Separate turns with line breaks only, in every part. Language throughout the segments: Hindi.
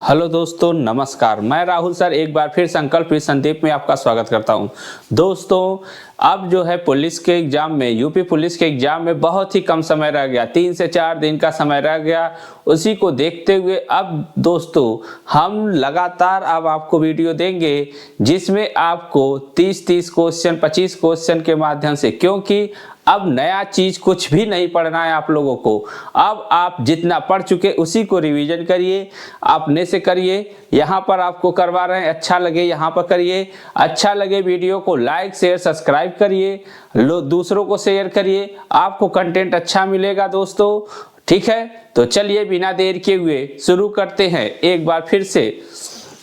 हेलो दोस्तों, नमस्कार। मैं राहुल सर एक बार फिर संकल्प विद संदीप में आपका स्वागत करता हूं। दोस्तों, अब जो है पुलिस के एग्जाम में, यूपी पुलिस के एग्जाम में बहुत ही कम समय रह गया, 3 से 4 दिन का समय रह गया। उसी को देखते हुए अब दोस्तों हम लगातार अब आपको वीडियो देंगे जिसमें आपको 30 क्वेश्चन, 25 क्वेश्चन के माध्यम से, क्योंकि अब नया चीज कुछ भी नहीं पढ़ना है आप लोगों को। अब आप जितना पढ़ चुके उसी को रिवीजन करिए, अपने से करिए। यहाँ पर आपको करवा रहे हैं, अच्छा लगे यहाँ पर करिए, अच्छा लगे वीडियो को लाइक शेयर सब्सक्राइब करिए, दूसरों को शेयर करिए, आपको कंटेंट अच्छा मिलेगा दोस्तों। ठीक है, तो चलिए बिना देर किए हुए शुरू करते हैं एक बार फिर से।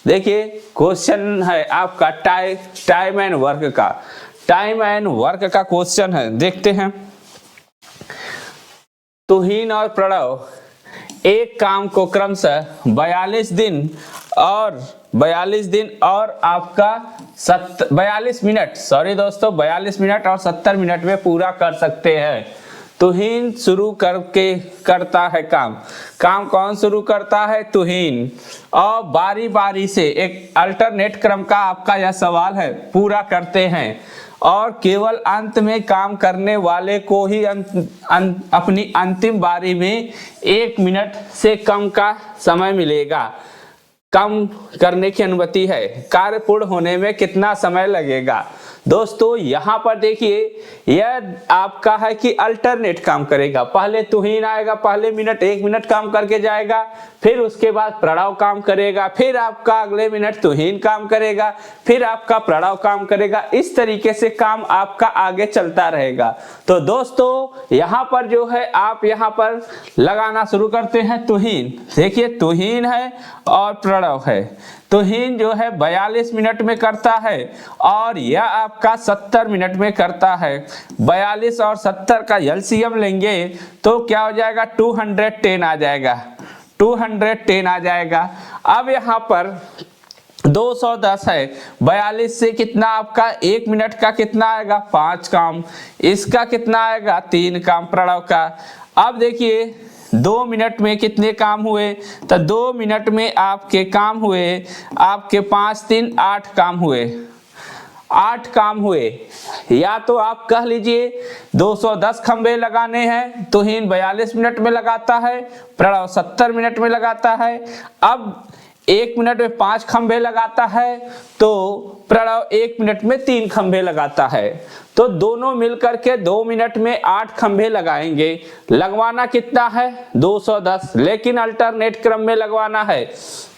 देखिए क्वेश्चन है आपका टाइम एंड वर्क का। टाइम एंड वर्क का क्वेश्चन है, देखते हैं। तुहीन और प्रणव एक काम को क्रमशः 42 दिन और आपका 42 मिनट, सॉरी दोस्तों, 42 मिनट और 70 मिनट में पूरा कर सकते हैं। तुहीन शुरू करके करता है काम कौन शुरू करता है? तुहीन। और बारी बारी से एक अल्टरनेट क्रम का आपका यह सवाल है, पूरा करते हैं और केवल अंत में काम करने वाले को ही अपनी अंतिम बारी में 1 मिनट से कम का समय मिलेगा। कम करने की अनुमति है। कार्य पूर्ण होने में कितना समय लगेगा? दोस्तों यहाँ पर देखिए, यह आपका है कि अल्टरनेट काम करेगा। पहले तुहीन आएगा, पहले 1 मिनट काम करके जाएगा, फिर उसके बाद प्रणव काम करेगा, फिर आपका अगले मिनट तुहीन काम करेगा, फिर आपका प्रणव काम करेगा। इस तरीके से काम आपका आगे चलता रहेगा। तो दोस्तों यहाँ पर जो है, आप यहाँ पर लगाना शुरू करते हैं तुहीन। देखिए तुहीन है और प्रणव है। तुहीन जो है 42 मिनट में करता है और यह आपका 70 मिनट में करता है। 42 और 70 का एलसीएम लेंगे तो क्या हो जाएगा? 210 आ जाएगा। 210 आ जाएगा। अब यहाँ पर 210 है, 42 से कितना आपका 1 मिनट का कितना आएगा? 5 काम। इसका कितना आएगा? 3 काम प्रणव का। अब देखिए 2 मिनट में कितने काम हुए? तो 2 मिनट में आपके काम हुए, आपके 5 3 8 काम हुए। 8 काम हुए। या तो आप कह लीजिए 210 खंबे लगाने हैं, तुहीन 42 मिनट में लगाता है, प्रणव 70 मिनट में लगाता है। अब 1 मिनट में 5 खंबे लगाता है तो प्रणव 1 मिनट में 3 खंबे लगाता है। तो दोनों मिलकर के 2 मिनट में 8 खंबे लगाएंगे। लगवाना कितना है? 210, लेकिन अल्टरनेट क्रम में लगवाना है।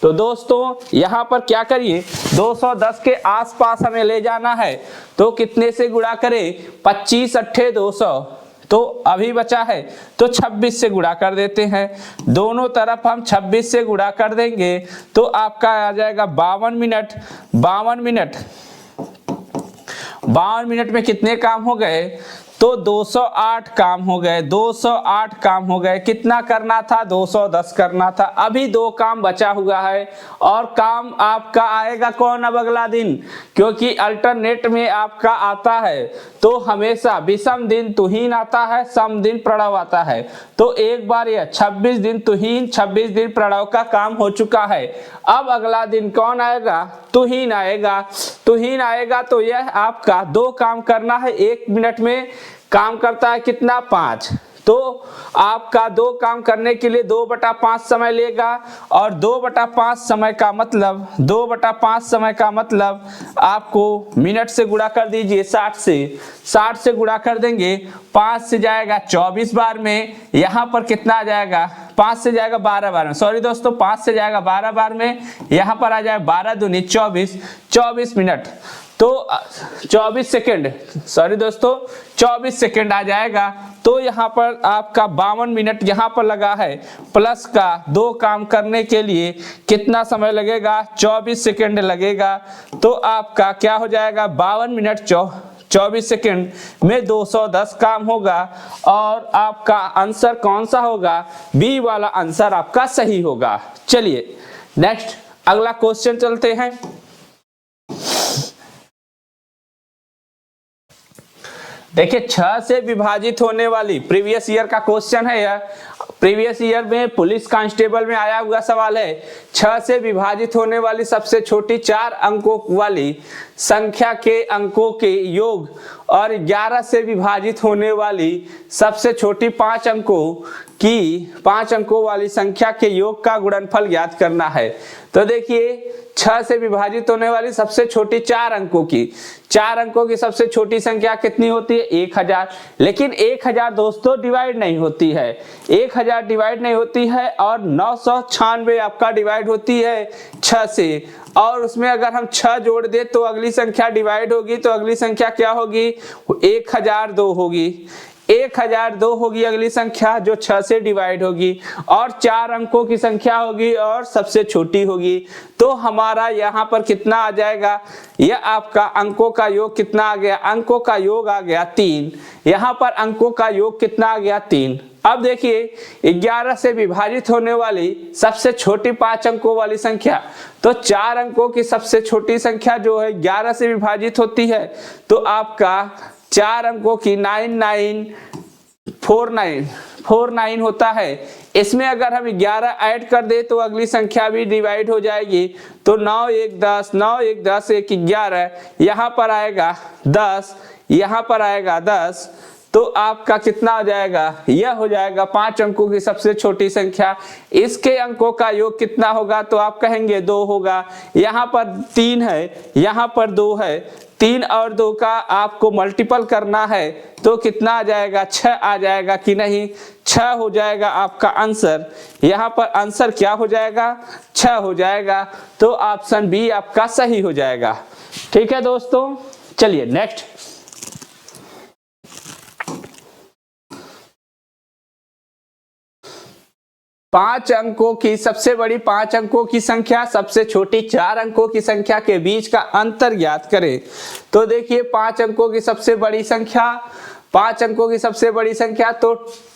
तो दोस्तों यहाँ पर क्या करिए, 210 के आसपास हमें ले जाना है। तो कितने से गुणा करें? 25 अट्ठे 200, तो अभी बचा है तो 26 से गुणा कर देते हैं। दोनों तरफ हम 26 से गुणा कर देंगे तो आपका आ जाएगा 52 मिनट। 52 मिनट में कितने काम हो गए? तो 208 काम हो गए। 208 काम हो गए। कितना करना था? 210 करना था। अभी 2 काम बचा हुआ है और काम आपका आएगा कौन अब अगला दिन? क्योंकि अल्टरनेट में आपका आता है तो हमेशा विषम दिन तुहीन आता है, सम दिन प्रणव आता है। तो एक बार यह 26 दिन तुहीन, 26 दिन प्रणव का काम हो चुका है। अब अगला दिन कौन आएगा? तुहीन आएगा। तुहीन आएगा तो यह आपका 2 काम करना है। 1 मिनट में काम करता है कितना? 5। तो आपका 2 काम करने के लिए 2/5 समय लेगा और 2/5 समय का मतलब 2/5 समय का मतलब आपको मिनट से गुणा कर दीजिए 60 से गुणा कर देंगे। 5 से जाएगा 24 बार में, यहाँ पर कितना आ जाएगा? 5 से जाएगा 12 बार में, सॉरी दोस्तों, 5 से जाएगा 12 बार में, यहाँ पर आ जाएगा 12 दूनी 24 मिनट। तो 24 सेकेंड, सॉरी दोस्तों, 24 सेकेंड आ जाएगा। तो यहाँ पर आपका 52 मिनट यहाँ पर लगा है, प्लस का 2 काम करने के लिए कितना समय लगेगा? 24 सेकेंड लगेगा। तो आपका क्या हो जाएगा? 52 मिनट 24 सेकेंड में 210 काम होगा और आपका आंसर कौन सा होगा? बी वाला आंसर आपका सही होगा। चलिए नेक्स्ट अगला क्वेश्चन चलते हैं। देखिए 6 से विभाजित होने वाली, प्रीवियस ईयर का क्वेश्चन है यह, प्रीवियस ईयर में पुलिस कांस्टेबल में आया हुआ सवाल है, 6 से विभाजित होने वाली सबसे छोटी 4 अंकों वाली संख्या के अंकों के योग और 11 से विभाजित होने वाली सबसे छोटी 5 अंकों वाली संख्या के योग का गुणनफल ज्ञात करना है। तो देखिए 6 से विभाजित होने वाली सबसे छोटी 4 अंकों की सबसे छोटी संख्या कितनी होती है? 1000। लेकिन 1000 दोस्तों डिवाइड नहीं होती है, 1000 डिवाइड नहीं होती है और 996 आपका डिवाइड होती है 6 से, और उसमें अगर हम 6 जोड़ दे तो अगली संख्या डिवाइड होगी, तो अगली संख्या क्या होगी? 1002 होगी। 1002 होगी अगली संख्या जो 6 से डिवाइड होगी और 4 अंकों की संख्या होगी और सबसे छोटी होगी। तो हमारा यहाँ पर कितना आ जाएगा? यह आपका अंकों का योग कितना आ गया? अंकों का योग आ गया 3। यहाँ पर अंकों का योग कितना आ गया? 3। अब देखिए 11 से विभाजित होने वाली सबसे छोटी 5 अंकों वाली संख्या, तो 4 अंकों की सबसे छोटी संख्या जो है 11 से विभाजित होती है, तो आपका 4 अंकों की 9949 होता है। इसमें अगर हम 11 ऐड कर दे तो अगली संख्या भी डिवाइड हो जाएगी, तो 9 1 10, 9 1 10 1 11, यहाँ पर आएगा 10, यहाँ पर आएगा 10, तो आपका कितना हो जाएगा? यह हो जाएगा 5 अंकों की सबसे छोटी संख्या। इसके अंकों का योग कितना होगा? तो आप कहेंगे 2 होगा। यहाँ पर 3 है, यहाँ पर 2 है, 3 और 2 का आपको मल्टीपल करना है, तो कितना आ जाएगा? 6 आ जाएगा कि नहीं? 6 हो जाएगा आपका आंसर। यहाँ पर आंसर क्या हो जाएगा? 6 हो जाएगा। तो ऑप्शन बी आपका सही हो जाएगा। ठीक है दोस्तों, चलिए नेक्स्ट। पांच अंकों की सबसे बड़ी 5 अंकों की संख्या सबसे छोटी 4 अंकों की संख्या के बीच का अंतर ज्ञात करें। तो देखिए 5 अंकों की सबसे बड़ी संख्या, 5 अंकों की सबसे बड़ी संख्या तो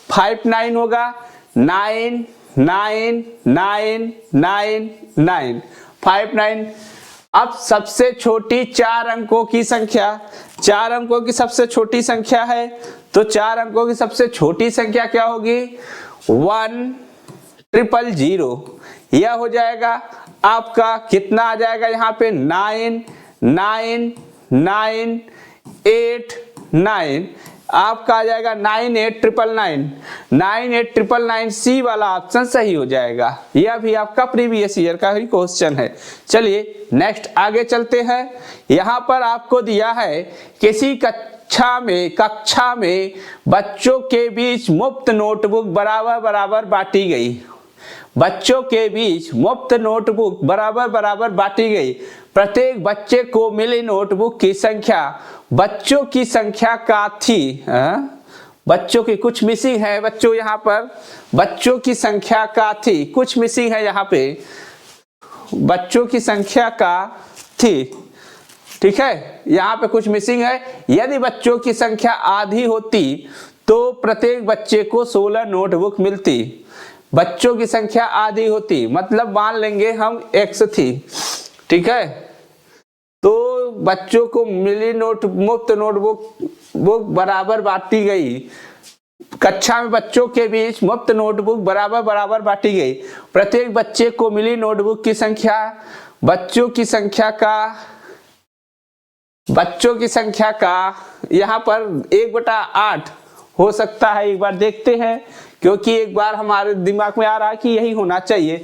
59 होगा। 9 9 9 9 9 59। अब सबसे छोटी 4 अंकों की संख्या, 4 अंकों की सबसे छोटी संख्या है, तो 4 अंकों की सबसे छोटी संख्या क्या होगी? 1000। यह हो जाएगा आपका कितना आ जाएगा? यहाँ पे 9 9 9 8 9, आपका आ जाएगा 98999। 98999 सी वाला ऑप्शन सही हो जाएगा। यह भी आपका प्रीवियस ईयर का ही क्वेश्चन है। चलिए नेक्स्ट आगे चलते हैं। यहाँ पर आपको दिया है किसी कक्षा में बच्चों के बीच मुफ्त नोटबुक बराबर बराबर बांटी गई। बच्चों के बीच मुफ्त नोटबुक बराबर बराबर बांटी गई। प्रत्येक बच्चे को मिली नोटबुक की संख्या बच्चों की संख्या का थी। बच्चों की कुछ मिसिंग है बच्चों, यहाँ पर बच्चों की संख्या का थी, कुछ मिसिंग है यहाँ पे, बच्चों की संख्या का थी। ठीक है, यहाँ पे कुछ मिसिंग है। यदि बच्चों की संख्या आधी होती तो प्रत्येक बच्चे को 16 नोटबुक मिलती। बच्चों की संख्या आधी होती मतलब मान लेंगे हम x थी, ठीक है, तो बच्चों को मिली मुफ्त नोटबुक बराबर बांटी गई। कक्षा में बच्चों के बीच मुफ्त नोटबुक बराबर बराबर बांटी गई। प्रत्येक बच्चे को मिली नोटबुक की संख्या बच्चों की संख्या का यहाँ पर 1/8 हो सकता है। एक बार देखते हैं, क्योंकि एक बार हमारे दिमाग में आ रहा है कि यही होना चाहिए।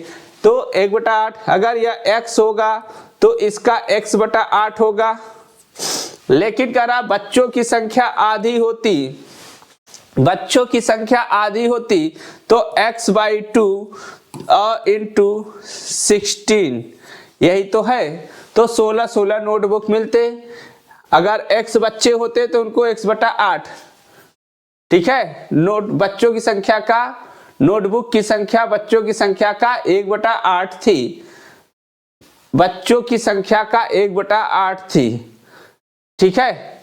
तो 1/8, अगर यह x होगा तो इसका x/8 होगा। लेकिन कह रहा बच्चों की संख्या आधी होती तो x/2 इंटू 16, यही तो है। तो 16 नोटबुक मिलते। अगर x बच्चे होते तो उनको x/8, ठीक है। बच्चों की संख्या का, नोटबुक की संख्या बच्चों की संख्या का 1/8 थी। बच्चों की संख्या का 1/8 थी, ठीक है।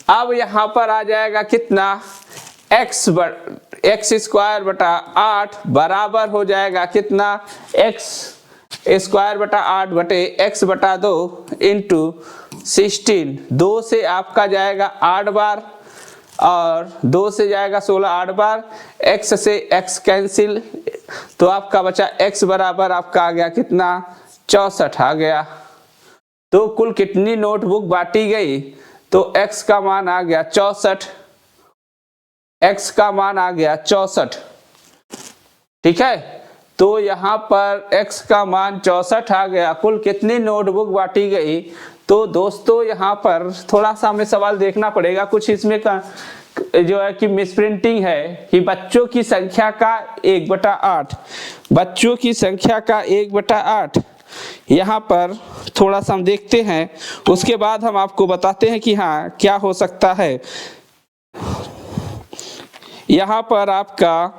अब यहां पर आ जाएगा कितना? x²/8 बराबर हो जाएगा कितना? x²/8 बटे x/2 इंटू 16। 2 से आपका जाएगा 8 बार और 2 से जाएगा 16 8 बार, x से x कैंसिल, तो आपका बचा x बराबर आपका आ गया कितना 64 आ गया। तो कुल कितनी नोटबुक बांटी गई, तो x का मान आ गया 64, x का मान आ गया 64। ठीक है, तो यहाँ पर x का मान 64 आ गया। कुल कितनी नोटबुक बांटी गई, तो दोस्तों यहाँ पर थोड़ा सा हमें सवाल देखना पड़ेगा, कुछ इसमें का जो है कि मिसप्रिंटिंग है कि बच्चों की संख्या का 1/8, बच्चों की संख्या का 1/8 यहाँ पर थोड़ा सा हम देखते हैं, उसके बाद हम आपको बताते हैं कि हाँ क्या हो सकता है। यहाँ पर आपका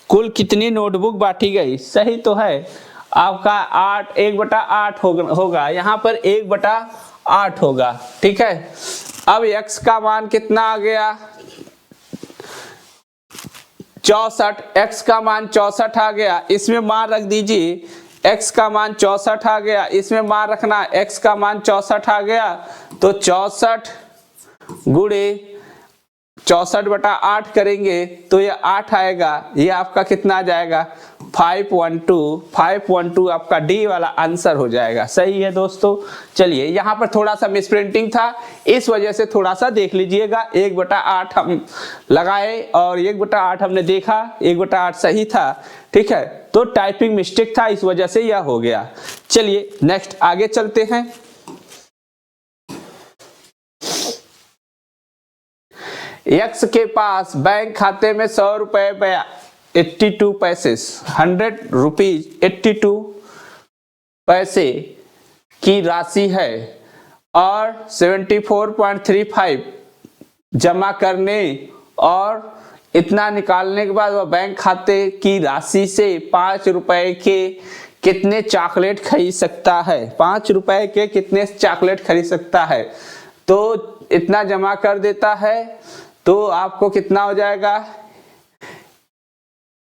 कुल कितनी नोटबुक बांटी गई, सही तो है आपका 8 1/8 होगा, यहाँ पर 1/8 होगा। ठीक है, अब x का मान कितना आ गया 64, x का मान 64 आ गया, इसमें मान रख दीजिए, x का मान 64 आ गया, इसमें मान रखना, x का मान 64 आ गया, तो 64 गुणे 64/8 करेंगे तो ये 8 आएगा, ये आपका कितना आ जाएगा 512 आपका डी वाला आंसर हो जाएगा। सही है दोस्तों। चलिए यहाँ पर थोड़ा सा मिसप्रिंटिंग था, इस वजह से थोड़ा सा देख लीजिएगा, 1/8 हम लगाए और 1/8 हमने देखा 1/8 सही था। ठीक है, तो टाइपिंग मिस्टेक था, इस वजह से यह हो गया। चलिए नेक्स्ट आगे चलते हैं। x के पास बैंक खाते में 100 रुपए 82 पैसे 100 रुपीज 82 पैसे की राशि है और 74.35 जमा करने और इतना निकालने के बाद वह बैंक खाते की राशि से 5 रुपए के कितने चॉकलेट खरीद सकता है, 5 रुपए के कितने चॉकलेट खरीद सकता है। तो इतना जमा कर देता है तो आपको कितना हो जाएगा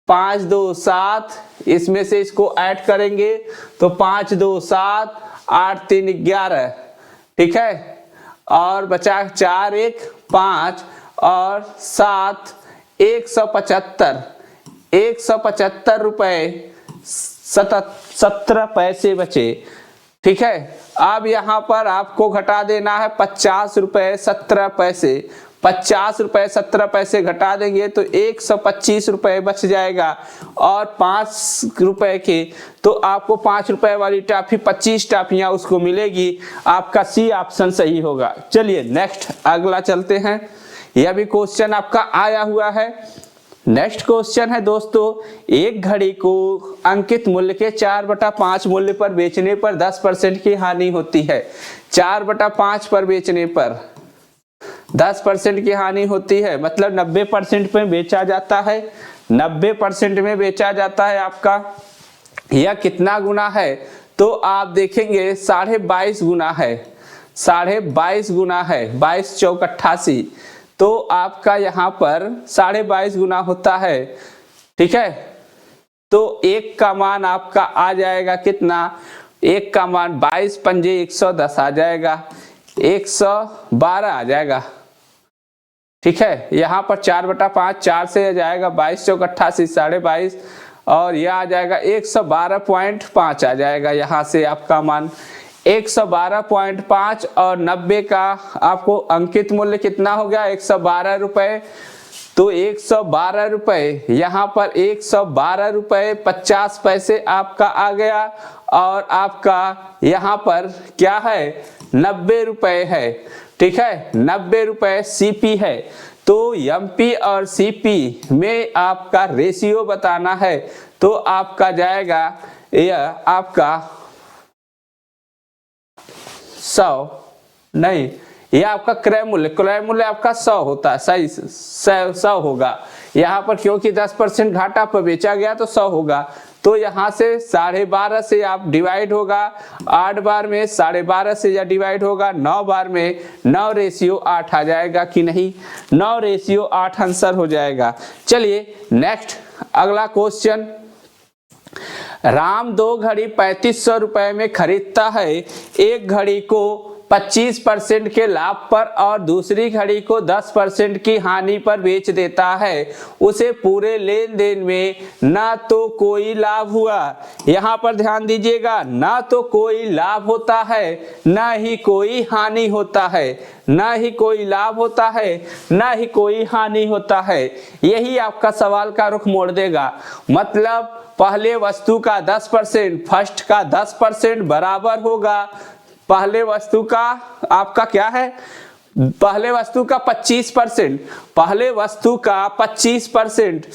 5 2 7, इसमें से इसको ऐड करेंगे तो 5 2 7 8 3 11। ठीक है, और बचा 4 1 5 और 7 175 रुपए 17 पैसे बचे। ठीक है, अब यहाँ पर आपको घटा देना है 50 रुपए 17 पैसे, 50 रुपए 17 पैसे घटा देंगे तो 125 रुपए बच जाएगा और 5 रुपए के तो आपको 5 रुपए वाली टॉफी 25 टॉफियां उसको मिलेगी। आपका सी ऑप्शन सही होगा। चलिए नेक्स्ट अगला चलते हैं, यह भी क्वेश्चन आपका आया हुआ है। नेक्स्ट क्वेश्चन है दोस्तों, एक घड़ी को अंकित मूल्य के 4/5 मूल्य पर बेचने पर 10% की हानि होती है। 4/5 पर बेचने पर 10% की हानि होती है, मतलब 90% में बेचा जाता है, 90% में बेचा जाता है आपका। यह कितना गुना है, तो आप देखेंगे 22.5 गुना है, 22.5 गुना है, 22 चौक 88, तो आपका यहाँ पर 22.5 गुना होता है। ठीक है, तो एक का मान आपका आ जाएगा कितना, एक का मान 22 पंजे 110 आ जाएगा, 112 आ जाएगा। ठीक है, यहाँ पर 4/5 4 से जाएगा 22 चौक 88 22.5 और यह आ जाएगा 112.5 आ जाएगा। यहाँ से आपका मान 112.5 और 90 का आपको अंकित मूल्य कितना हो गया 112 रुपए, तो 112 रुपए यहाँ पर 112 रुपए 50 पैसे आपका आ गया और आपका यहाँ पर क्या है 90 रुपए है। ठीक है, 90 रुपए सीपी है, तो एमपी और सीपी में आपका रेशियो बताना है, तो आपका जाएगा यह आपका 100 नहीं, यह आपका क्रय मूल्य आपका 100 होता है, सही 100 होगा यहाँ पर, क्योंकि 10% घाटा पर बेचा गया तो 100 होगा। तो यहाँ से 12.5 से आप डिवाइड होगा, 8 बार में 12.5 से या डिवाइड होगा, 9 बार में 9:8 आ जाएगा कि नहीं, 9:8 आंसर हो जाएगा। चलिए नेक्स्ट अगला क्वेश्चन, राम 2 घड़ी 3500 रुपए में खरीदता है, एक घड़ी को 25% के लाभ पर और दूसरी घड़ी को 10% की हानि पर बेच देता है, उसे पूरे लेन देन में ना तो कोई लाभ हुआ, यहाँ पर ध्यान दीजिएगा, ना तो कोई लाभ होता है ना ही कोई हानि होता है, ना ही कोई लाभ होता है ना ही कोई हानि होता है। यही आपका सवाल का रुख मोड़ देगा। मतलब पहले वस्तु का 10%, फर्स्ट का 10% बराबर होगा, पहले वस्तु का आपका क्या है, पहले वस्तु का 25%, पहले वस्तु का 25%,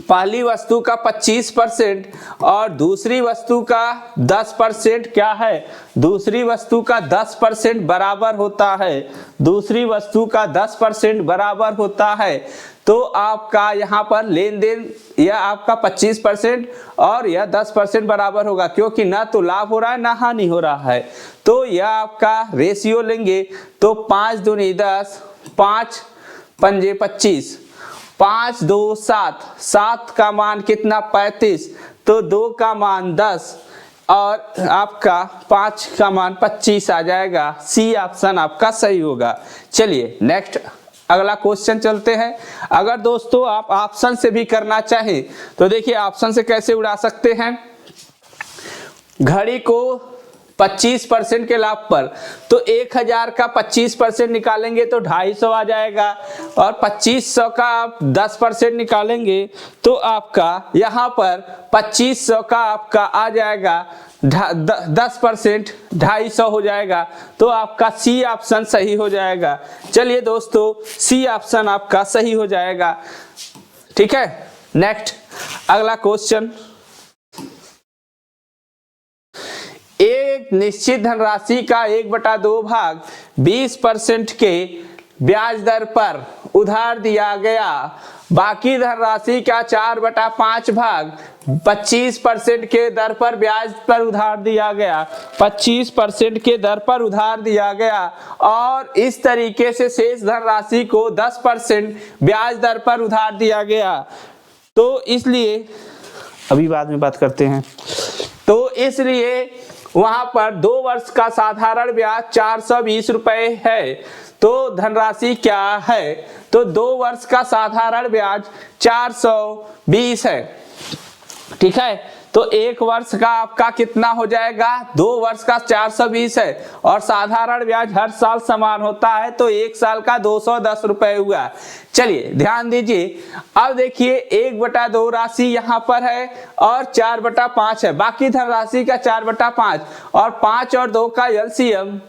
पहली वस्तु का 25% और दूसरी वस्तु का 10% क्या है, दूसरी वस्तु का 10% बराबर होता है, दूसरी वस्तु का 10% बराबर होता है। तो आपका यहाँ पर लेन देन यह आपका 25% और यह 10% बराबर होगा, क्योंकि ना तो लाभ हो रहा है ना हानि हो रहा है। तो यह आपका रेशियो लेंगे तो 5 दूनी 10, 5 पंजे 25, 5 2 7, 7 का मान कितना 35, तो 2 का मान 10 और आपका 5 का मान 25 आ जाएगा। सी ऑप्शन आपका सही होगा। चलिए नेक्स्ट अगला क्वेश्चन चलते हैं। अगर दोस्तों आप ऑप्शन से भी करना चाहें तो देखिए ऑप्शन से कैसे उड़ा सकते हैं। घड़ी को 25% के लाभ पर, तो 1000 का 25% निकालेंगे तो 250 आ जाएगा और 2500 का आप 10% निकालेंगे तो आपका यहाँ पर 2500 का आपका आ जाएगा 10%, 250 हो जाएगा। तो आपका सी ऑप्शन सही हो जाएगा। चलिए दोस्तों सी ऑप्शन आपका सही हो जाएगा। ठीक है, नेक्स्ट अगला क्वेश्चन, एक निश्चित धनराशि का 1/2 भाग 20% के ब्याज दर पर उधार दिया गया, बाकी धनराशि का 4/5 भाग 25% के दर पर ब्याज पर उधार दिया गया, 25% के दर पर उधार दिया गया और इस तरीके से शेष धनराशि को 10% ब्याज दर पर उधार दिया गया। तो इसलिए अभी बाद में बात करते हैं। तो इसलिए वहां पर 2 वर्ष का साधारण ब्याज 420 रुपए है। तो धनराशि क्या है, तो 2 वर्ष का साधारण ब्याज 420 है। ठीक है, तो 1 वर्ष का आपका कितना हो जाएगा, 2 वर्ष का 420 है और साधारण ब्याज हर साल समान होता है, तो 1 साल का 210 रुपए हुआ। चलिए ध्यान दीजिए, अब देखिए 1/2 राशि यहाँ पर है और 4/5 है, बाकी धनराशि का 4/5 और 5 और 2 का एलसीएम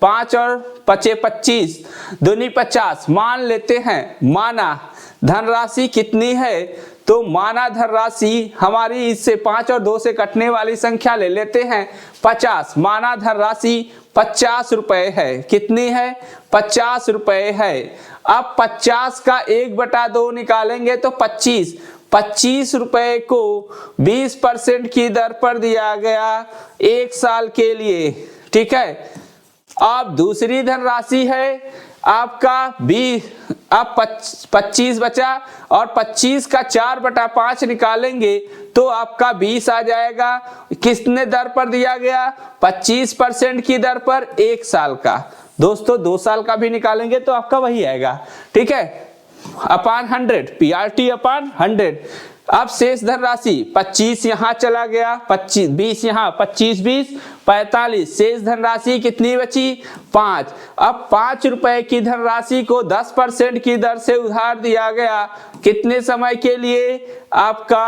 5 और 5 25 दूनी 50 मान लेते हैं। माना धनराशि कितनी है, तो माना धनराशि हमारी इससे 5 और 2 से कटने वाली संख्या ले लेते हैं 50। माना धनराशि 50 रुपए है, कितनी है 50 रुपए है। अब 50 का 1/2 निकालेंगे तो 25 रुपए को 20% की दर पर दिया गया 1 साल के लिए। ठीक है, अब दूसरी धनराशि है आपका 20, अब 25 बचा और 25 का 4/5 निकालेंगे तो आपका 20 आ जाएगा। किसने दर पर दिया गया, 25% की दर पर 1 साल का। दोस्तों 2 साल का भी निकालेंगे तो आपका वही आएगा। ठीक है, अपॉन 100, PRT अपॉन 100। अब शेष धनराशि 25 यहाँ चला गया, 20 यहाँ, 25 20 45, शेष धनराशि कितनी बची 5। अब 5 रुपए की धनराशि को 10% की दर से उधार दिया गया, कितने समय के लिए आपका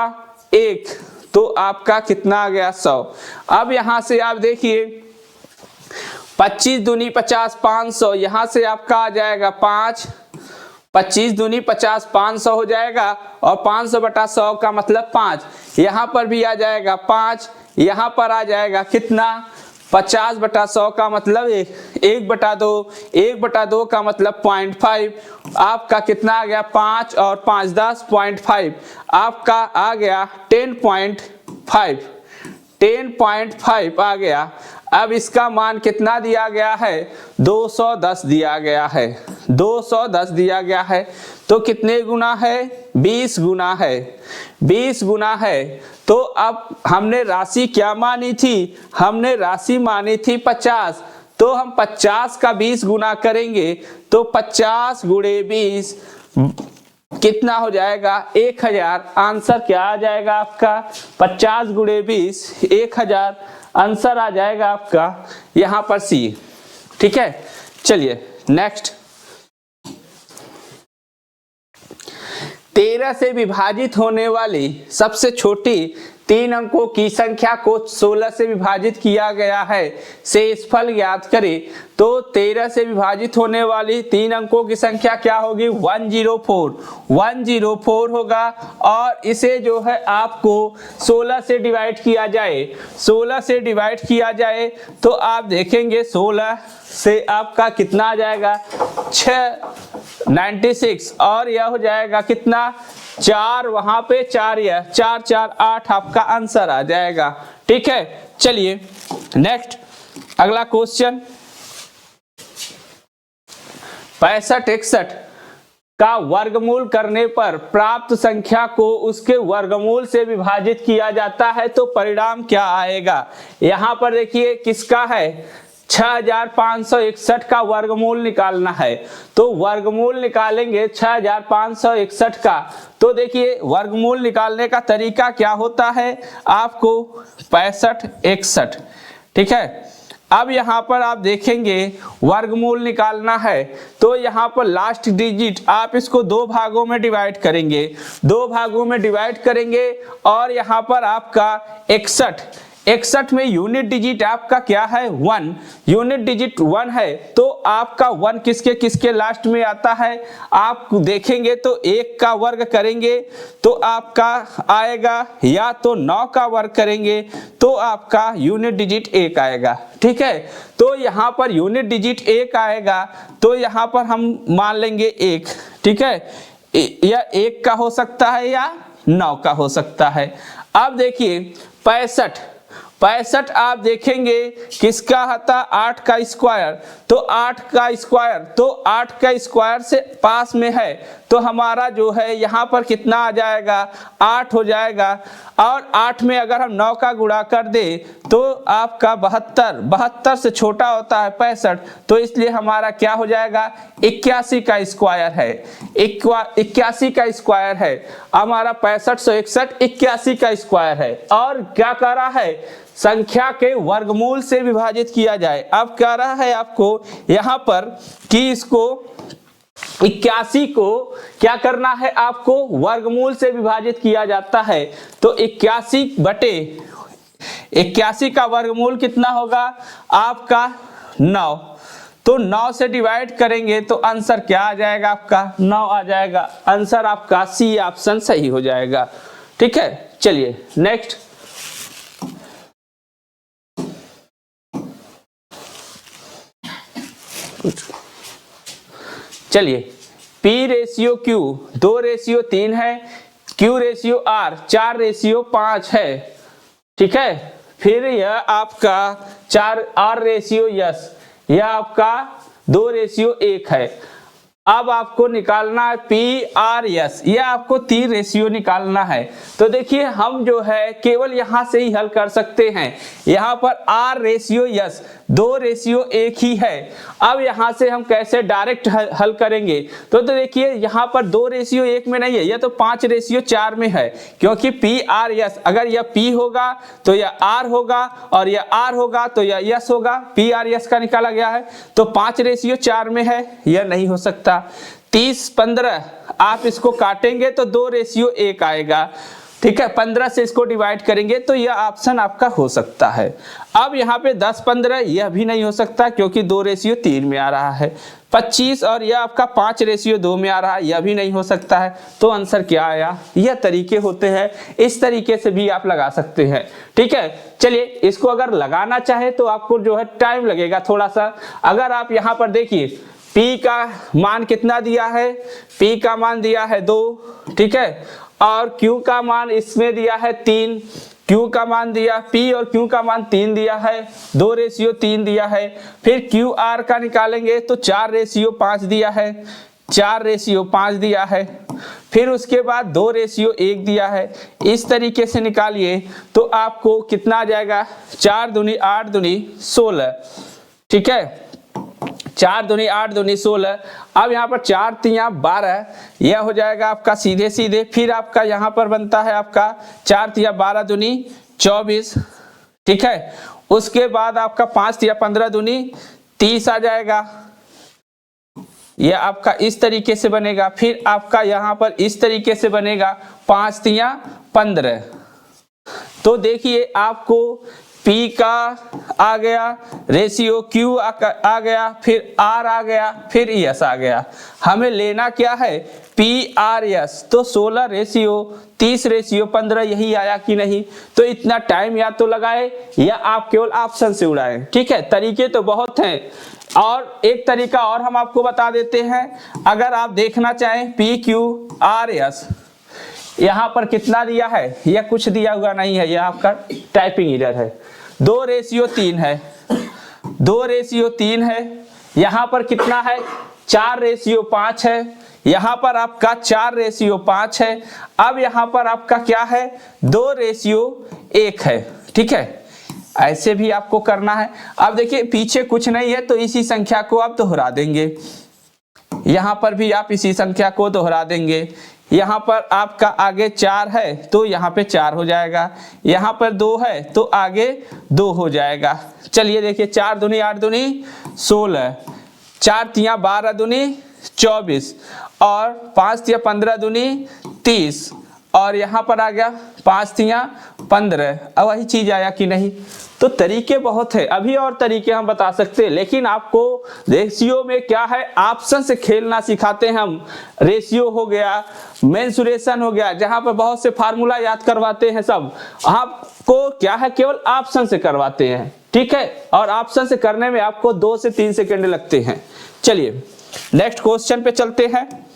1, तो आपका कितना आ गया 100। अब यहाँ से आप देखिए 25 दूनी 50 500, यहाँ से आपका आ जाएगा 5, 25 दूनी 50 500 हो जाएगा और 500/100 का मतलब 5। यहाँ पर भी आ जाएगा 5, यहाँ पर आ जाएगा कितना 50/100 का मतलब 1/2, 1/2 का मतलब 0.5, आपका कितना आ गया 5 और 5 10 0.5, आपका आ गया 10.5, 10.5 आ गया। अब इसका मान कितना दिया गया है 210 दिया गया है, 210 दिया गया है। तो कितने गुना है 20 गुना है, 20 गुना है। तो अब हमने राशि क्या मानी थी, हमने राशि मानी थी 50, तो हम 50 का 20 गुना करेंगे तो 50 गुणे 20 कितना हो जाएगा 1000। आंसर क्या आ जाएगा आपका 50 गुणे 20 1000, आंसर आ जाएगा आपका यहां पर सी। ठीक है, चलिए नेक्स्ट। 13 से विभाजित होने वाली सबसे छोटी 3 अंकों की संख्या को 16 से विभाजित किया गया है, शेषफल ज्ञात करें। तो 13 से विभाजित होने वाली 3 अंकों की संख्या क्या होगी 104, 104 होगा। और इसे जो है आपको 16 से डिवाइड किया जाए, 16 से डिवाइड किया जाए तो आप देखेंगे 16 से आपका कितना आ जाएगा 96, और यह हो जाएगा कितना 4, वहां पे 4, यह 4 4 8 आपका आंसर आ जाएगा। ठीक है, चलिए नेक्स्ट अगला क्वेश्चन। 65-61 का वर्गमूल करने पर प्राप्त संख्या को उसके वर्गमूल से विभाजित किया जाता है तो परिणाम क्या आएगा। यहां पर देखिए किसका है 6561 का वर्गमूल निकालना है। तो वर्गमूल निकालेंगे 6561 का। तो देखिए वर्गमूल निकालने का तरीका क्या होता है, आपको 65-61, ठीक है। अब यहाँ पर आप देखेंगे वर्गमूल निकालना है तो यहाँ पर लास्ट डिजिट आप इसको 2 भागों में डिवाइड करेंगे, 2 भागों में डिवाइड करेंगे और यहाँ पर आपका 61 में यूनिट डिजिट आपका क्या है 1, यूनिट डिजिट 1 है। तो आपका 1 किसके किसके लास्ट में आता है, आप देखेंगे तो 1 का वर्ग करेंगे तो आपका आएगा, या तो 9 का वर्ग करेंगे तो आपका यूनिट डिजिट 1 आएगा। ठीक है, तो यहाँ पर यूनिट डिजिट 1 आएगा तो यहाँ पर हम मान लेंगे 1। ठीक है, या 1 का हो सकता है या 9 का हो सकता है। अब देखिए 65 आप देखेंगे किसका आता 8 का स्क्वायर, तो 8 का स्क्वायर, तो 8 का स्क्वायर से पास में है तो हमारा जो है यहाँ पर कितना आ जाएगा 8 हो जाएगा। और 8 में अगर हम 9 का गुणा कर दे तो आपका 72 से छोटा होता है 65, तो इसलिए हमारा क्या हो जाएगा 81 का स्क्वायर है, 81 का स्क्वायर है हमारा 6561 81 का स्क्वायर है। और क्या कर रहा है संख्या के वर्गमूल से विभाजित किया जाए। अब कह रहा है आपको यहाँ पर कि इसको 81 को क्या करना है, आपको वर्गमूल से विभाजित किया जाता है। तो 81 का वर्गमूल कितना होगा आपका 9, तो 9 से डिवाइड करेंगे तो आंसर क्या आ जाएगा आपका 9 आ जाएगा। आंसर आपका सी ऑप्शन सही हो जाएगा। ठीक है, चलिए नेक्स्ट। चलिए P रेशियो Q 2:3 है, Q रेशियो R 4:5 है। ठीक है, फिर यह आपका 4 R रेशियो S, यह आपका 2:1 है। अब आपको निकालना है PRS, यह आपको 3 रेशियो निकालना है। तो देखिए हम जो है केवल यहां से ही हल कर सकते हैं। यहां पर R रेशियो S 2:1 ही है। अब यहां से हम कैसे डायरेक्ट हल करेंगे, तो देखिए यहां पर 2:1 में नहीं है, यह तो 5:4 में है, क्योंकि PRS अगर यह P होगा तो यह R होगा और यह R होगा तो यह S होगा। PRS का निकाला गया है तो 5:4 में है, यह नहीं हो सकता। 30-15 आप इसको काटेंगे तो 2:1 आएगा। ठीक है, 15 से इसको डिवाइड करेंगे तो यह ऑप्शन आपका हो सकता है। अब यहाँ पे 10-15 यह भी नहीं हो सकता क्योंकि 2:3 में आ रहा है। 25 और यह आपका 5:2 में आ रहा है, यह भी नहीं हो सकता है। तो आंसर क्या आया? यह तरीके होते हैं, इस तरीके से भी आप लगा सकते हैं। ठीक है, चलिए इसको अगर लगाना चाहे तो आपको जो है टाइम लगेगा थोड़ा सा। अगर आप यहाँ पर देखिए P का मान कितना दिया है, P का मान दिया है 2, ठीक है, और Q का मान इसमें दिया है 3, Q का मान दिया, P और Q का मान 3 दिया है, 2:3 दिया है। फिर QR का निकालेंगे तो 4:5 दिया है, 4:5 दिया है। फिर उसके बाद 2:1 दिया है। इस तरीके से निकालिए तो आपको कितना आ जाएगा? 4 दूनी 8 दूनी 16, ठीक है, 4 दूनी 8 दूनी 16। अब यहाँ पर 4 तिया 12, यह हो जाएगा आपका सीधे सीधे। फिर आपका यहाँ पर बनता है आपका 4 तिया 12 दूनी 24, ठीक है। उसके बाद आपका 5 तिया 15 दूनी 30 आ जाएगा, यह आपका इस तरीके से बनेगा। फिर आपका यहाँ पर इस तरीके से बनेगा 5 तिया 15। तो देखिए आपको P का आ गया रेशियो, Q आ गया, फिर R आ गया, फिर S आ गया। हमें लेना क्या है? PRS। तो 16:30:15 यही आया कि नहीं? तो इतना टाइम या तो लगाए या आप केवल ऑप्शन से उड़ाएं। ठीक है, तरीके तो बहुत हैं। और एक तरीका और हम आपको बता देते हैं, अगर आप देखना चाहें PQRS, यहाँ पर कितना दिया है? यह कुछ दिया हुआ नहीं है, यह आपका टाइपिंग एरर है। 2:3 है, 2:3 है। यहाँ पर कितना है? 4:5 है। यहाँ पर आपका 4:5 है। अब यहाँ पर आपका क्या है? 2:1 है। ठीक है, ऐसे भी आपको करना है। अब देखिए पीछे कुछ नहीं है तो इसी संख्या को आप दोहरा देंगे। यहाँ पर भी आप इसी संख्या को दोहरा देंगे। यहाँ पर आपका आगे 4 है तो यहाँ पे 4 हो जाएगा, यहाँ पर 2 है तो आगे 2 हो जाएगा। चलिए देखिए 4 दूनी 8 दूनी 16, 4 तिया 12 दूनी 24 और 5 तिया 15 दूनी 30 और यहाँ पर आ गया 5 तिया 15। अब वही चीज आया कि नहीं? तो तरीके बहुत है, अभी और तरीके हम बता सकते हैं, लेकिन आपको रेशियो में क्या है, ऑप्शन से खेलना सिखाते हैं हम। रेशियो हो गया, मेंसुरेशन हो गया, जहां पर बहुत से फार्मूला याद करवाते हैं, सब आपको क्या है केवल ऑप्शन से करवाते हैं। ठीक है, और ऑप्शन से करने में आपको 2 से 3 सेकंड लगते हैं। चलिए नेक्स्ट क्वेश्चन पे चलते हैं।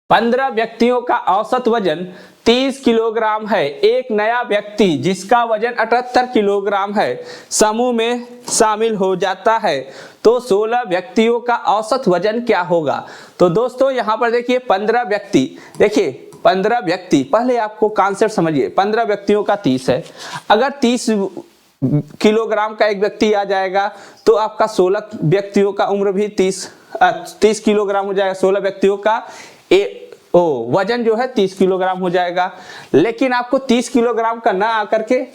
पंद्रह व्यक्तियों का औसत वजन 30 किलोग्राम है। एक नया व्यक्ति जिसका वजन 78 किलोग्राम है समूह में शामिल हो जाता है, तो 16 व्यक्तियों का औसत वजन क्या होगा? तो दोस्तों यहाँ पर देखिए 15 व्यक्ति, देखिए 15 व्यक्ति, पहले आपको कॉन्सेप्ट समझिए। 15 व्यक्तियों का 30 है, अगर 30 किलोग्राम का एक व्यक्ति आ जाएगा तो आपका 16 व्यक्तियों का उम्र भी 30 किलोग्राम हो जाएगा। 16 व्यक्तियों का वजन जो है 30 किलोग्राम हो जाएगा। लेकिन आपको 30 किलोग्राम का ना आकर के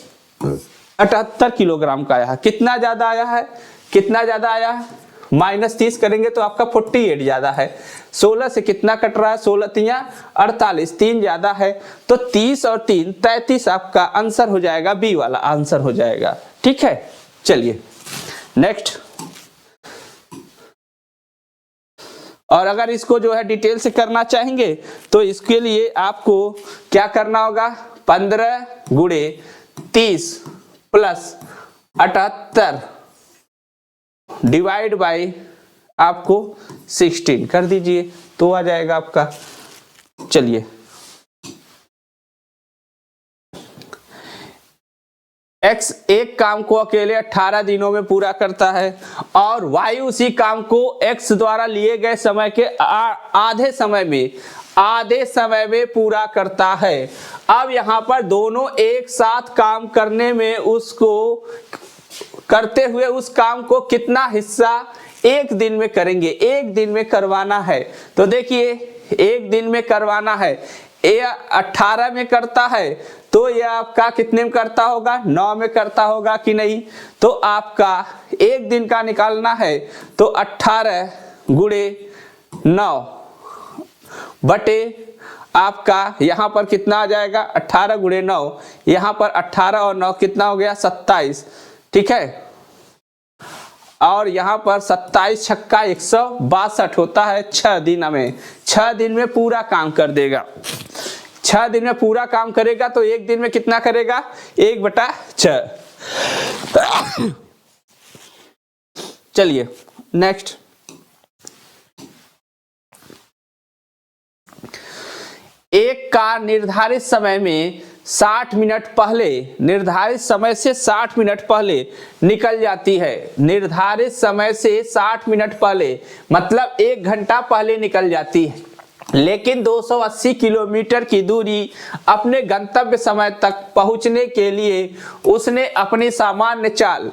78 किलोग्राम का आया है। कितना ज्यादा आया है? कितना ज्यादा आया है? -30 करेंगे तो आपका 48 ज्यादा है। 16 से कितना कट रहा है? 16 तिया 48, 3 ज्यादा है। तो 30 और 3 33 आपका आंसर हो जाएगा, बी वाला आंसर हो जाएगा। ठीक है, चलिए नेक्स्ट। और अगर इसको जो है डिटेल से करना चाहेंगे तो इसके लिए आपको क्या करना होगा? 15 गुणे 30 प्लस 78 डिवाइड बाई आपको 16 कर दीजिए तो आ जाएगा आपका। चलिए X एक काम को अकेले 18 दिनों में पूरा करता है और Y उसी काम को X द्वारा लिए गए समय के आधे समय में पूरा करता है। अब यहाँ पर दोनों एक साथ काम करने में उसको करते हुए उस काम को कितना हिस्सा एक दिन में करेंगे? एक दिन में करवाना है। तो देखिए एक दिन में करवाना है, ये 18 में करता है तो ये आपका कितने में करता होगा? 9 में करता होगा कि नहीं? तो आपका एक दिन का निकालना है तो 18 गुणे 9 बटे आपका यहाँ पर कितना आ जाएगा 18 गुणे 9, यहाँ पर 18 और 9 कितना हो गया 27, ठीक है। और यहाँ पर 27 छक्का 162 होता है 6 दिन में, 6 दिन में पूरा काम कर देगा। 6 दिन में पूरा काम करेगा तो एक दिन में कितना करेगा 1/6। चलिए नेक्स्ट, एक कार निर्धारित समय में 60 मिनट पहले, निर्धारित समय से 60 मिनट पहले निकल जाती है। निर्धारित समय से 60 मिनट पहले मतलब 1 घंटा पहले निकल जाती है, लेकिन 280 किलोमीटर की दूरी अपने गंतव्य समय तक पहुंचने के लिए उसने अपनी सामान्य चाल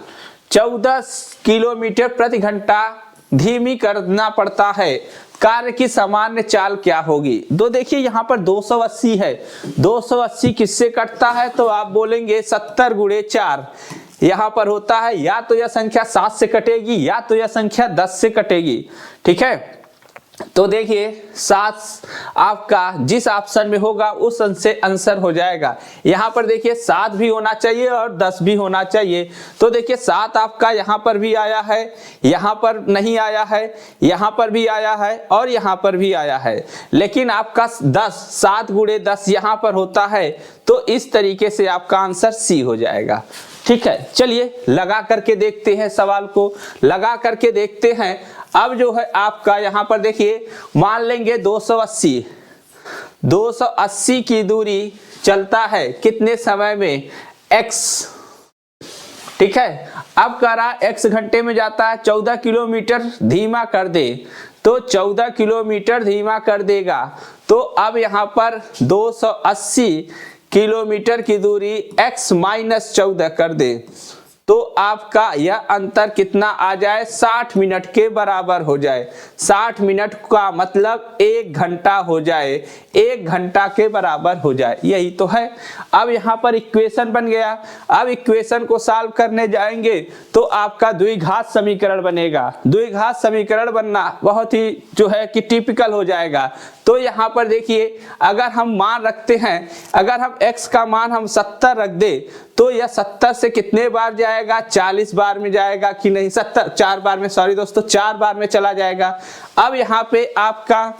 14 किलोमीटर प्रति घंटा धीमी करना पड़ता है। कार्य की सामान्य चाल क्या होगी? तो देखिए यहाँ पर 280 है, 280 किससे कटता है तो आप बोलेंगे 70 गुणे 4। यहाँ पर होता है या तो यह संख्या 7 से कटेगी या तो यह संख्या 10 से कटेगी, ठीक है। तो देखिए 7 आपका जिस ऑप्शन में होगा उस से आंसर हो जाएगा। यहाँ पर देखिए 7 भी होना चाहिए और 10 भी होना चाहिए। तो देखिए 7 आपका यहाँ पर भी आया है, यहाँ पर नहीं आया है, यहाँ पर भी आया है और यहाँ पर भी आया है, लेकिन आपका 10 7 गुणे 10 यहाँ पर होता है। तो इस तरीके से आपका आंसर सी हो जाएगा, ठीक है। चलिए लगा करके देखते हैं, सवाल को लगा करके देखते हैं। अब जो है आपका यहाँ पर देखिए मान लेंगे 280 की दूरी चलता है कितने समय में x, ठीक है। अब कह रहा x घंटे में जाता है 14 किलोमीटर, धीमा कर दे तो 14 किलोमीटर धीमा कर देगा। तो अब यहाँ पर 280 किलोमीटर की दूरी x - 14 कर दे तो आपका यह अंतर कितना आ जाए 60 मिनट के बराबर हो जाए। 60 मिनट का मतलब 1 घंटा हो जाए, 1 घंटा के बराबर हो जाए, यही तो है। अब यहाँ पर इक्वेशन बन गया। अब इक्वेशन को सॉल्व करने जाएंगे तो आपका द्विघात समीकरण बनेगा। द्विघात समीकरण बनना बहुत ही जो है कि टिपिकल हो जाएगा। तो यहाँ पर देखिए अगर हम मान रखते हैं, अगर हम x का मान हम 70 रख दे तो यह 70 से कितने बार जाएगा 40 बार में जाएगा कि नहीं, 4 बार में, सॉरी दोस्तों 4 बार में चला जाएगा। अब यहाँ पे आपका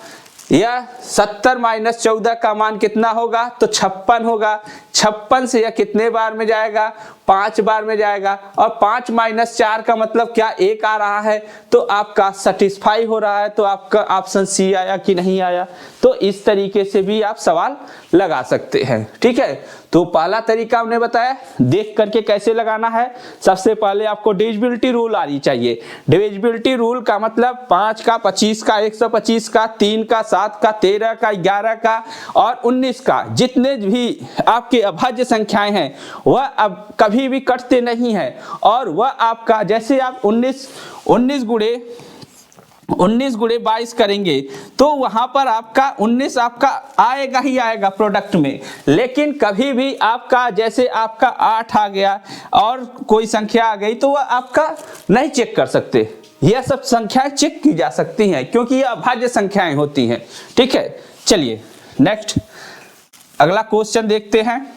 यह 70 - 14 का मान कितना होगा तो 56 होगा। 56 से यह कितने बार में जाएगा 5 बार में जाएगा और 5 - 4 का मतलब क्या 1 आ रहा है। तो आपका सेटिस्फाई हो रहा है। तो आपका ऑप्शन सी आया कि नहीं आया। तो इस तरीके से भी आप सवाल लगा सकते हैं, ठीक है। तो पहला तरीका हमने बताया, देख करके कैसे लगाना है। सबसे पहले आपको डिविजिबिलिटी रूल आनी चाहिए। डिविजिबिलिटी रूल का मतलब 5 का 25 का 125 का 3 का 7 का 13 का 11 का और 19 का, जितने भी आपके अभाज्य संख्याएं हैं वह अब कभी भी कटते नहीं हैं। और वह आपका जैसे आप 19 गुणे 22 करेंगे तो वहां पर आपका 19 आपका आएगा ही आएगा प्रोडक्ट में। लेकिन कभी भी आपका जैसे आपका 8 आ गया और कोई संख्या आ गई तो वह आपका नहीं चेक कर सकते। यह सब संख्याएं चेक की जा सकती हैं क्योंकि यह अभाज्य संख्याएं होती हैं, ठीक है। चलिए नेक्स्ट अगला क्वेश्चन देखते हैं।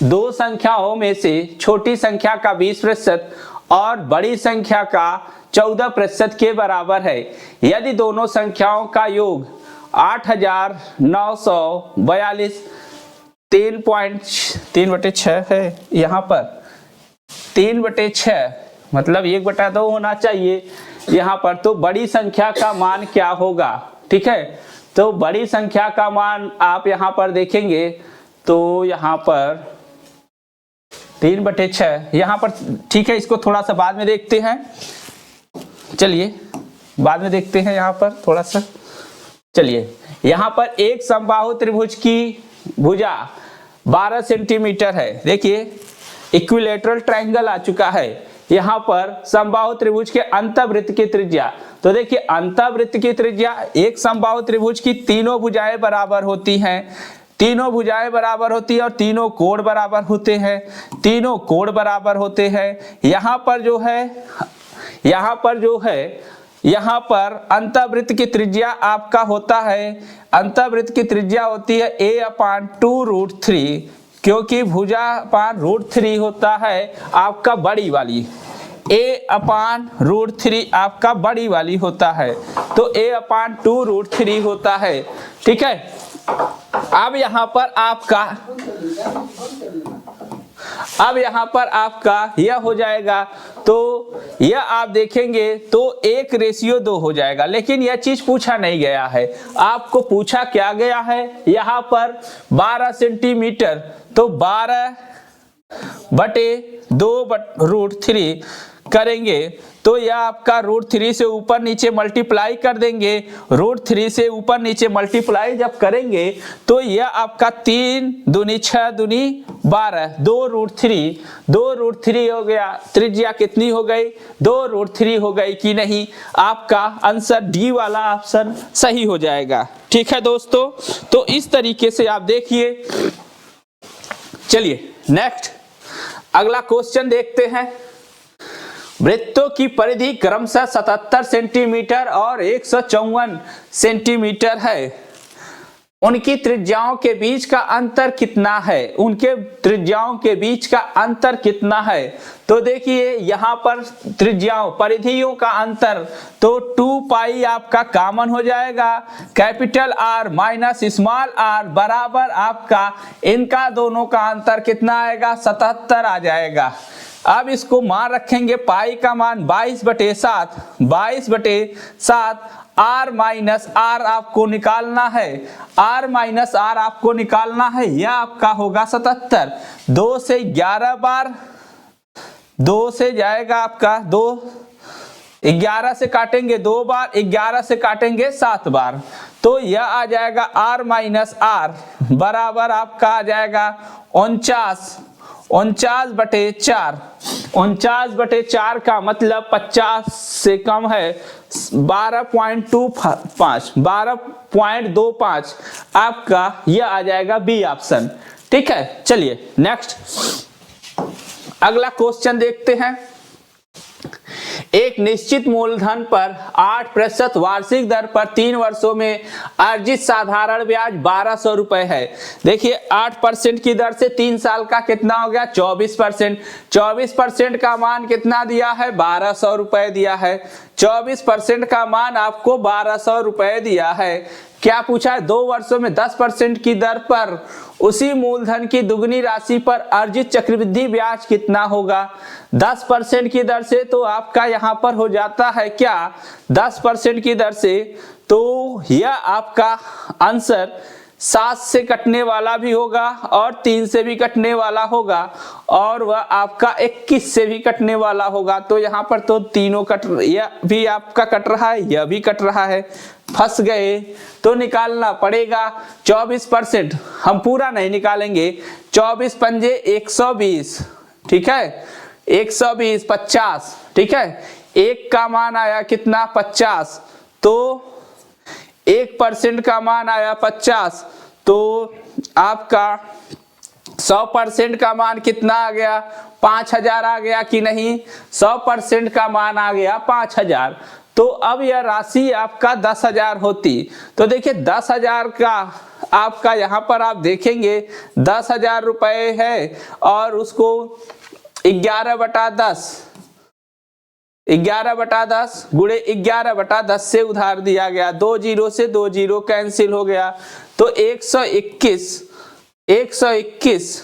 दो संख्याओं में से छोटी संख्या का 20% और बड़ी संख्या का 14% के बराबर है। यदि दोनों संख्याओं का योग 8942 3/6 है, यहाँ पर 3/6 मतलब 1/2 होना चाहिए यहाँ पर। तो बड़ी संख्या का मान क्या होगा, ठीक है। तो बड़ी संख्या का मान आप यहाँ पर देखेंगे तो यहाँ पर 3/6 यहाँ पर, ठीक है। इसको थोड़ा सा बाद में देखते हैं, चलिए बाद में देखते हैं यहाँ पर थोड़ा सा। चलिए यहाँ पर एक समबाहु त्रिभुज की भुजा 12 सेंटीमीटर है। देखिए इक्विलेटरल ट्रायंगल आ चुका है। यहाँ पर समबाहु त्रिभुज के अंतःवृत्त की त्रिज्या, तो देखिए अंतःवृत्त की त्रिज्या एक समबाहु त्रिभुज की तीनों भुजाएं बराबर होती हैं। तीनों भुजाएं बराबर होती है और तीनों कोण बराबर होते हैं, तीनों कोण बराबर होते हैं। यहाँ पर जो है यहाँ पर अंतःवृत्त की त्रिज्या आपका होता है, अंतःवृत्त की त्रिज्या होती है a/2√3, क्योंकि भुजा अपान √3 होता है आपका बड़ी वाली, a/√3 आपका बड़ी वाली होता है, तो a/2√3 होता है। ठीक है, अब यहाँ पर आपका यह हो जाएगा, तो यह आप देखेंगे तो 1:2 हो जाएगा, लेकिन यह चीज पूछा नहीं गया है। आपको पूछा क्या गया है, यहाँ पर 12 सेंटीमीटर, तो 12/2√3 करेंगे तो यह आपका √3 से ऊपर नीचे मल्टीप्लाई कर देंगे। √3 से ऊपर नीचे मल्टीप्लाई जब करेंगे तो यह आपका 3 दूनी 6 दूनी 12, 2√3 हो गया। त्रिज्या कितनी हो गई, 2√3 हो गई कि नहीं। आपका आंसर डी वाला ऑप्शन सही हो जाएगा। ठीक है दोस्तों, तो इस तरीके से आप देखिए। चलिए नेक्स्ट अगला क्वेश्चन देखते हैं। वृत्तों की परिधि क्रमशः 77 सेंटीमीटर और 154 सेंटीमीटर है। उनकी त्रिज्याओं के बीच का अंतर कितना है, उनके त्रिज्याओं के बीच का अंतर कितना है। तो देखिए यहाँ पर त्रिज्याओं परिधियों का अंतर, तो 2 पाई आपका कॉमन हो जाएगा, capital R minus small r बराबर आपका इनका दोनों का अंतर कितना आएगा, 77 आ जाएगा। अब इसको मान रखेंगे, पाई का मान 22/7, 22/7 r माइनस r आपको निकालना है, r माइनस r आपको निकालना है, यह आपका होगा 77। 2 से 11 बार, 2 से जाएगा आपका 2, 11 से काटेंगे 2 बार, 11 से काटेंगे 7 बार, तो यह आ जाएगा r माइनस r बराबर आपका आ जाएगा 49/4। 49/4 का मतलब 50 से कम है, 12.25 आपका यह आ जाएगा बी ऑप्शन। ठीक है, चलिए नेक्स्ट अगला क्वेश्चन देखते हैं। एक निश्चित मूलधन पर 8% वार्षिक दर पर 3 वर्षों में अर्जित साधारण ब्याज 1200 रुपए है। देखिए 8% की दर से 3 साल का कितना हो गया, 24%। 24% का मान कितना दिया है, 1200 रुपए दिया है। 24% का मान आपको 1200 रुपए दिया है। क्या पूछा है, 2 वर्षों में 10% की दर पर उसी मूलधन की दुगनी राशि पर अर्जित चक्रवृद्धि ब्याज कितना होगा। 10% की दर से तो आपका यहाँ पर हो जाता है क्या, 10% की दर से, तो यह आपका आंसर 7 से कटने वाला भी होगा और 3 से भी कटने वाला होगा और वह आपका 21 से भी कटने वाला होगा। तो यहाँ पर तो तीनों यह भी आपका कट रहा है, यह भी कट रहा है, फंस गए। तो निकालना पड़ेगा 24%, हम पूरा नहीं निकालेंगे। 24 पंजे 120, ठीक है, 120 50, ठीक है। एक का मान आया कितना, 50, तो 1% का मान आया 50, तो आपका 100% का मान कितना आ गया, 5000 आ गया कि नहीं। 100% का मान आ गया 5000, तो अब यह राशि आपका 10,000 होती। तो देखिए 10,000 का आपका यहाँ पर आप देखेंगे 10,000 रुपए है और उसको 11/10 11/10 गुणे 11/10 से उधार दिया गया। 2 जीरो से 2 जीरो कैंसिल हो गया, तो 121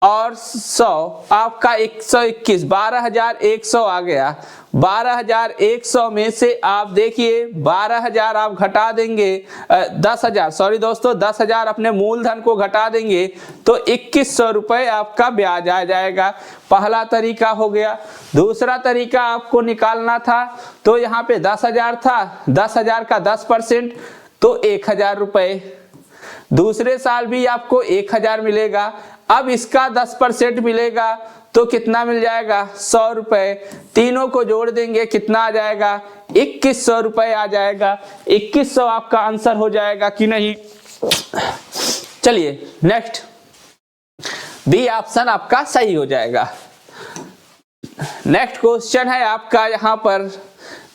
और 100 आपका 121, 12,100 आ गया। 12,100 में से आप देखिए 12,000 आप घटा देंगे, 10,000 सॉरी दोस्तों, 10,000 अपने मूलधन को घटा देंगे तो 2100 रुपए आपका ब्याज आ जाएगा। पहला तरीका हो गया। दूसरा तरीका आपको निकालना था, तो यहाँ पे 10,000 था, 10,000 का 10% तो 1,000 रुपए। दूसरे साल भी आपको 1,000 मिलेगा। अब इसका 10% मिलेगा तो कितना मिल जाएगा, 100 रुपए। तीनों को जोड़ देंगे कितना आ जाएगा, 2100 रुपए आ जाएगा। 2100 आपका आंसर हो जाएगा कि नहीं। चलिए नेक्स्ट, बी ऑप्शन आपका सही हो जाएगा। नेक्स्ट क्वेश्चन है आपका, यहां पर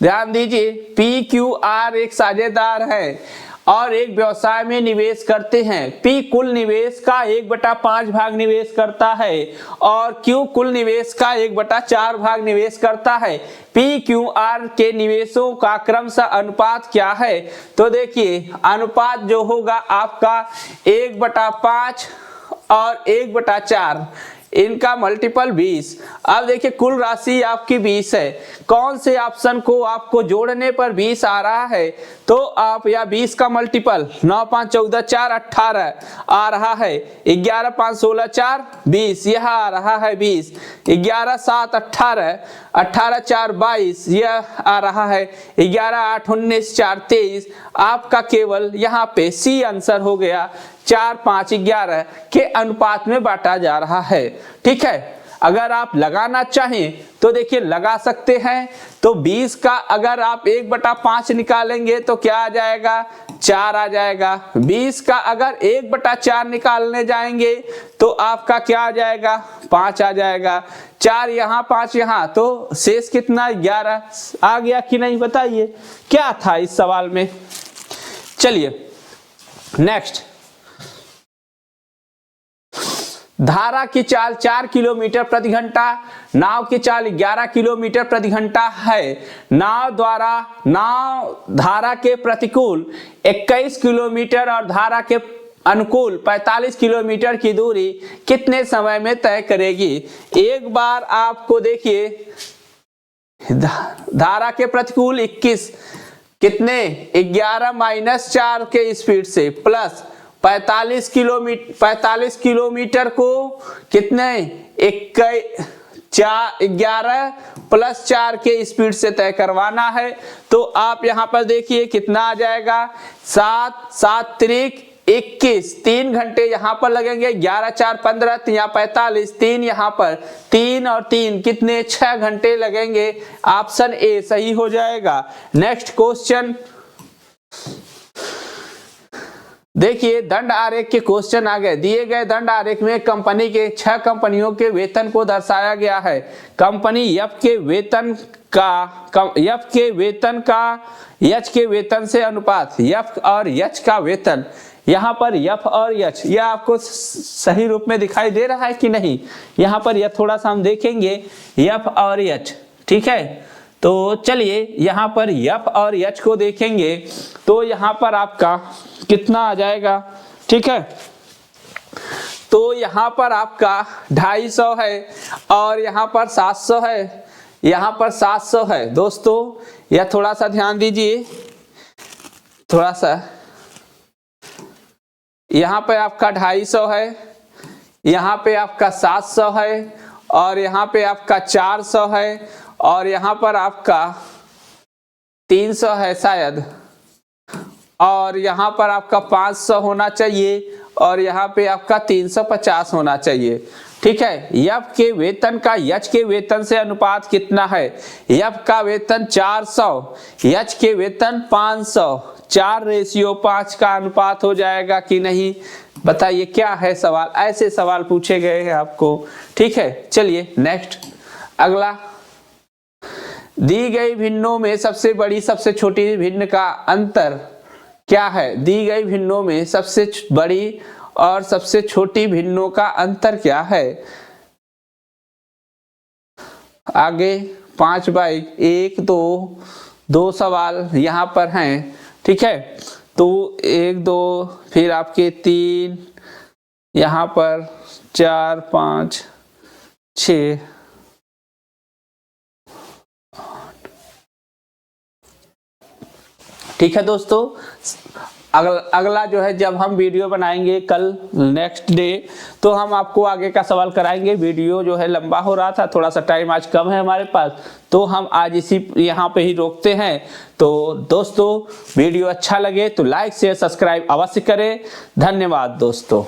ध्यान दीजिए, PQR एक साझेदार है और एक व्यवसाय में निवेश करते हैं। P कुल निवेश का 1/5 भाग निवेश करता है और Q कुल निवेश का 1/4 भाग निवेश करता है। PQR के निवेशों का क्रमशः अनुपात क्या है? तो देखिए अनुपात जो होगा आपका 1/5 और 1/4, इनका मल्टीपल 20। अब देखिए कुल राशि आपकी 20 है, कौन से ऑप्शन को आपको जोड़ने पर 20 आ रहा है? तो आप या 20 का मल्टीपल 9 5 14 4 18 आ रहा है, 11 5 16 4 20 यह आ रहा है 20, 11 7 18 18 4 22 यह आ रहा है, 11 8 19 4 23। आपका केवल यहाँ पे सी आंसर हो गया, 4 5 11 के अनुपात में बांटा जा रहा है। ठीक है, अगर आप लगाना चाहें तो देखिए लगा सकते हैं। तो 20 का अगर आप 1/5 निकालेंगे तो क्या आ जाएगा? 4 आ जाएगा। 20 का अगर 1/4 निकालने जाएंगे तो आपका क्या आ जाएगा? 5 आ जाएगा। 4 यहाँ 5 यहाँ, तो शेष कितना? 11 आ गया कि नहीं? बताइए क्या था इस सवाल में। चलिए नेक्स्ट, धारा की चाल 4 किलोमीटर प्रति घंटा, नाव की चाल 11 किलोमीटर प्रति घंटा है। नाव धारा के प्रतिकूल 21 किलोमीटर और धारा के अनुकूल 45 किलोमीटर की दूरी कितने समय में तय करेगी? एक बार आपको देखिए, धारा के प्रतिकूल 21 कितने? 11 - 4 के स्पीड से प्लस 45 किलोमीटर को कितने? 11 + 4 के स्पीड से तय करवाना है। तो आप यहां पर देखिए कितना आ जाएगा? 7 7 त्रिक 21, 3 घंटे यहां पर लगेंगे, 11 4 15 यहाँ 45, 3 यहाँ पर, 3 और 3 कितने? 6 घंटे लगेंगे। ऑप्शन ए सही हो जाएगा। नेक्स्ट क्वेश्चन देखिए, दंड आरेख के क्वेश्चन आ गए। दिए गए दंड आरेख में कंपनी के 6 कंपनियों के वेतन को दर्शाया गया है। कंपनी एफ के वेतन का एच के वेतन से अनुपात, एफ और एच का वेतन, यहाँ पर एफ और एच यह आपको सही रूप में दिखाई दे रहा है कि नहीं? यहाँ पर यह थोड़ा सा हम देखेंगे, एफ और एच। ठीक है, तो चलिए यहाँ पर एफ और एच को देखेंगे तो यहाँ पर आपका कितना आ जाएगा? ठीक है, तो यहाँ पर आपका 250 है और यहाँ पर 700 है, यहाँ पर 700 है। दोस्तों यह थोड़ा सा ध्यान दीजिए, थोड़ा सा यहाँ पे आपका 250 है, यहाँ पे आपका 700 है और यहाँ पे आपका 400 है और यहाँ पर आपका 300 है शायद, और यहाँ पर आपका 500 होना चाहिए और यहाँ पे आपका 350 होना चाहिए। ठीक है, एफ के वेतन का एच के वेतन से अनुपात कितना है? एफ का वेतन 400, एच के वेतन 500, 4:5 का अनुपात हो जाएगा कि नहीं? बताइए क्या है सवाल। ऐसे सवाल पूछे गए हैं आपको। ठीक है, चलिए नेक्स्ट, अगला, दी गई भिन्नों में सबसे बड़ी सबसे छोटी भिन्न का अंतर क्या है? दी गई भिन्नों में सबसे बड़ी और सबसे छोटी भिन्नों का अंतर क्या है? आगे 5/1 2 सवाल यहाँ पर हैं। ठीक है, तो 1 2 फिर आपके 3, यहाँ पर 4 5 6 ठीक है दोस्तों, अगला जो है जब हम वीडियो बनाएंगे कल नेक्स्ट डे, तो हम आपको आगे का सवाल कराएंगे। वीडियो जो है लंबा हो रहा था, थोड़ा सा टाइम आज कम है हमारे पास, तो हम आज इसी यहाँ पे ही रोकते हैं। तो दोस्तों वीडियो अच्छा लगे तो लाइक शेयर सब्सक्राइब अवश्य करें। धन्यवाद दोस्तों।